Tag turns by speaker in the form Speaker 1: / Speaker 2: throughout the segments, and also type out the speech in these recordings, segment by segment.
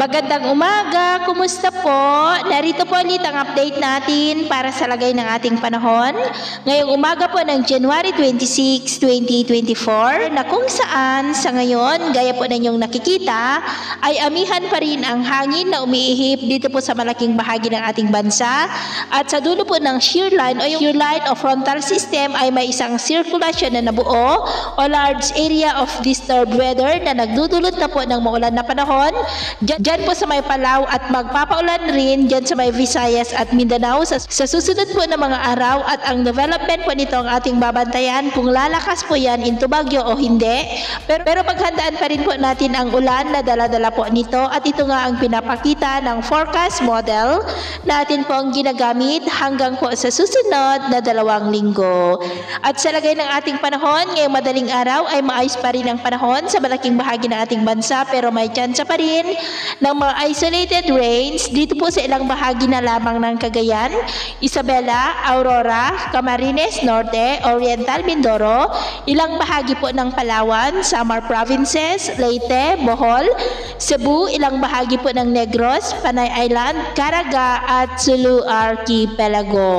Speaker 1: Magandang umaga, kumusta po? Narito po ulit ang update natin para sa lagay ng ating panahon. Ngayong umaga po ng January 26, 2024 na kung saan sa ngayon, gaya po ninyong nakikita, ay amihan pa rin ang hangin na umiihip dito po sa malaking bahagi ng ating bansa. At sa dulo po ng shear line o yung shear line o frontal system ay may isang circulation na nabuo o large area of disturbed weather na nagdudulot na po ng maulan na panahon. Diyan po sa may Palau at magpapaulan rin diyan sa may Visayas at Mindanao sa susunod po na mga araw, at ang development po nito ang ating babantayan kung lalakas po yan into bagyo o hindi. Pero paghandaan pa rin po natin ang ulan na dala-dala po nito, at ito nga ang pinapakita ng forecast model natin po ang ginagamit hanggang po sa susunod na 2 linggo. At sa lagay ng ating panahon, ngayong madaling araw ay maayos pa rin ang panahon sa malaking bahagi ng ating bansa, pero may tsansa pa rin ng mga isolated rains dito po sa ilang bahagi na lamang ng Cagayan, Isabela, Aurora, Camarines Norte, Oriental Mindoro, ilang bahagi po ng Palawan, Samar Provinces, Leyte, Bohol, Cebu, ilang bahagi po ng Negros, Panay Island, Caraga at Sulu Archipelago.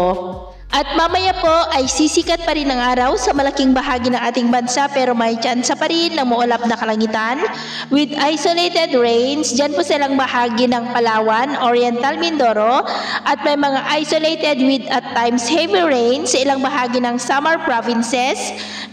Speaker 1: At mamaya po ay sisikat pa rin ang araw sa malaking bahagi ng ating bansa, pero may tsansa pa rin ng maulap na kalangitan with isolated rains dyan po sa ilang bahagi ng Palawan, Oriental Mindoro, at may mga isolated with at times heavy rain sa ilang bahagi ng Samar Provinces,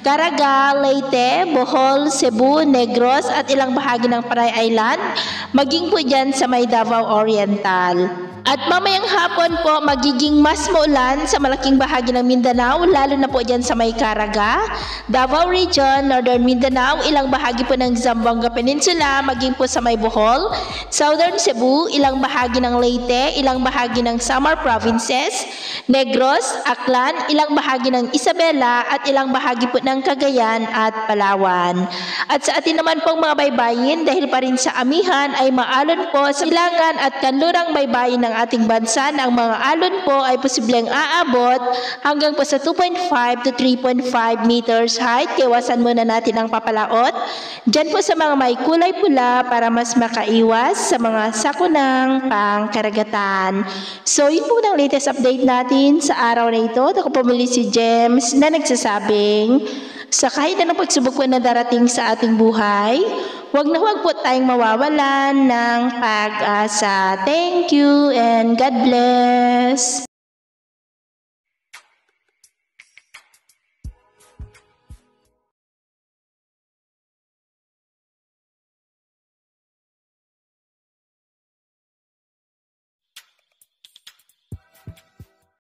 Speaker 1: Caraga, Leyte, Bohol, Cebu, Negros at ilang bahagi ng Panay Island, maging po dyan sa may Davao Oriental. At mamayang hapon po magiging mas maulan sa malaking bahagi ng Mindanao, lalo na po dyan sa may Caraga, Davao Region, Northern Mindanao, ilang bahagi po ng Zamboanga Peninsula, maging po sa may Bohol, Southern Cebu, ilang bahagi ng Leyte, ilang bahagi ng Samar Provinces, Negros, Aklan, ilang bahagi ng Isabela at ilang bahagi po ng Cagayan at Palawan. At sa atin naman pong mga baybayin, dahil pa rin sa amihan ay maalon po sa silangan at kanlurang baybayin ng ating bansa na ang mga alon po ay posibleng aabot hanggang po sa 2.5 to 3.5 meters height. Iwasan muna natin ang papalaot dyan po sa mga may kulay pula para mas makaiwas sa mga sakunang pangkaragatan. So yun po ang latest update natin sa araw na ito. Ako po muli si James na nagsasabing sa kahit anong pagsubok po na darating sa ating buhay, huwag na huwag po tayong mawawalan ng pag-asa. Thank you and God bless.